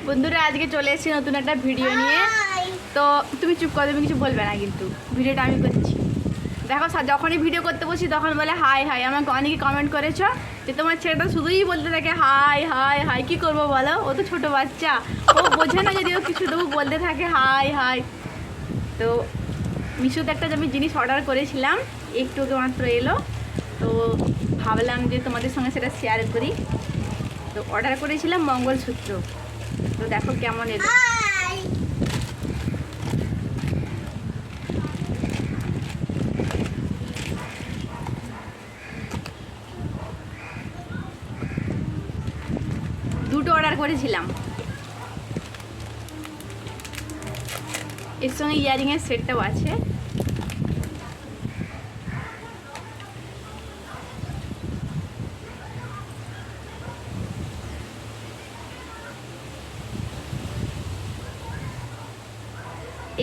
বন্ধুরা আজকে চলে এসেছি নতুন একটা ভিডিও নিয়ে। তো তুমি চুপ করে, তুমি কিছু বলবে না, কিন্তু ভিডিওটা আমি করছি। দেখো যখনই ভিডিও করতে বসি তখন বলে হাই হাই। আমাকে অনেকে কমেন্ট করেছো যে তোমার ছেলেটা শুধুই বলতে থাকে হাই হাই হাই। কী করবো বলো, ও তো ছোটো বাচ্চা, ও বোঝে না যদিও কিছু, তবু বলতে থাকে হাই হাই। তো মিশোতে একটা আমি জিনিস অর্ডার করেছিলাম, একটু মাত্র এলো, তো ভাবলাম যে তোমাদের সঙ্গে সেটা শেয়ার করি। তো অর্ডার করেছিলাম মঙ্গলসূত্র, তো দেখো কেমন এলো। দুটো অর্ডার করেছিলাম, এর সঙ্গে ইয়ারিংয়ের সেটটাও আছে।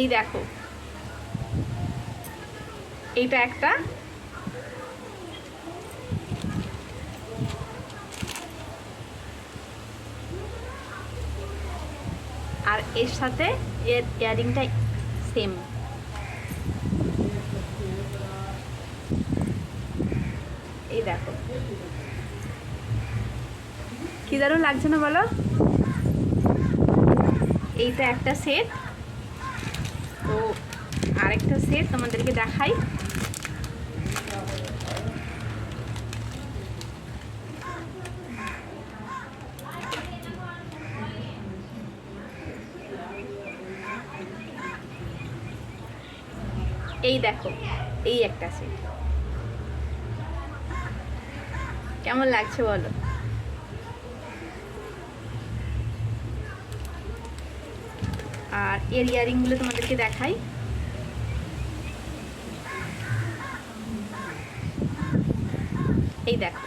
এই দেখো, এইটা একটা, আর এর সাথে এর ইয়ারিংটা সেম। এই দেখো কি দারুণ লাগছে না বলো। এইটা একটা সেট, তো আরেকটা সেট তোমাদেরকে দেখাই। এই দেখো, এই একটা সেট কেমন লাগছে বলো। আর এর ইয়ারিংগুলো তোমাদেরকে দেখাই। এই দেখো,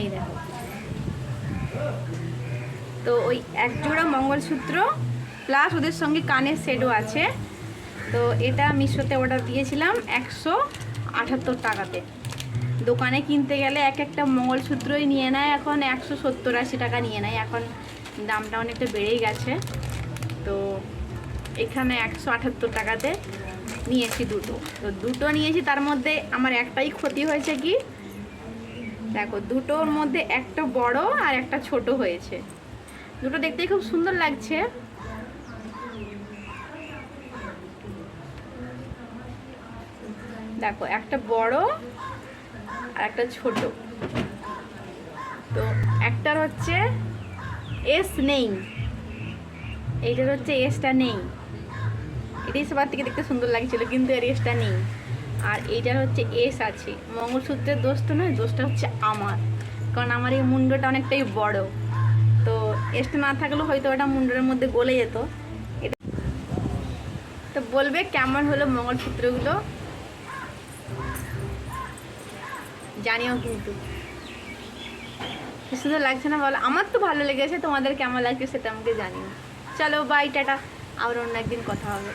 এই দেখো। তো ওই এক জোড়া মঙ্গলসূত্র প্লাস ওদের সঙ্গে কানের সেটও আছে। তো এটা মিশোতে অর্ডার দিয়েছিলাম 178 টাকাতে। দোকানে কিনতে গেলে এক একটা মঙ্গলসূত্রই নিয়ে নেয় এখন 170-80 টাকা নিয়ে নেয়, এখন দামটা অনেকটা বেড়েই গেছে। তো এখানে 178 টাকাতে নিয়েছি দুটো। তো দুটো নিয়েছি, তার মধ্যে আমার একটাই ক্ষতি হয়েছে কি দেখো, দুটোর মধ্যে একটা বড় আর একটা ছোট হয়েছে। দুটো দেখতে খুব সুন্দর লাগছে, দেখো একটা বড় আর একটা ছোট। তো একটার হচ্ছে এস নেই, এইটার হচ্ছে এসটা নেই। এটাই সবার থেকে দেখতে সুন্দর লাগছিল, কিন্তু এর এসটা নেই। আর এইটার হচ্ছে এস আছে। মঙ্গলসূত্রের দোষটা নয়, দোষটা হচ্ছে আমার, কারণ আমার এই মুন্ডটা অনেকটাই বড়। তো এসটা না থাকলেও হয়তো ওটা মুন্ডের মধ্যে গলে যেত। এটা তো বলবে কেমন হলো মঙ্গলসূত্রগুলো, জানিও কিন্তু। কি সুন্দর লাগছে না বলো। আমার তো ভালো লেগেছে, তোমাদের কেমন লাগছে সেটা আমাকে জানিও। চলো বাই, টাটা, আবার অন্য একদিন কথা হবে।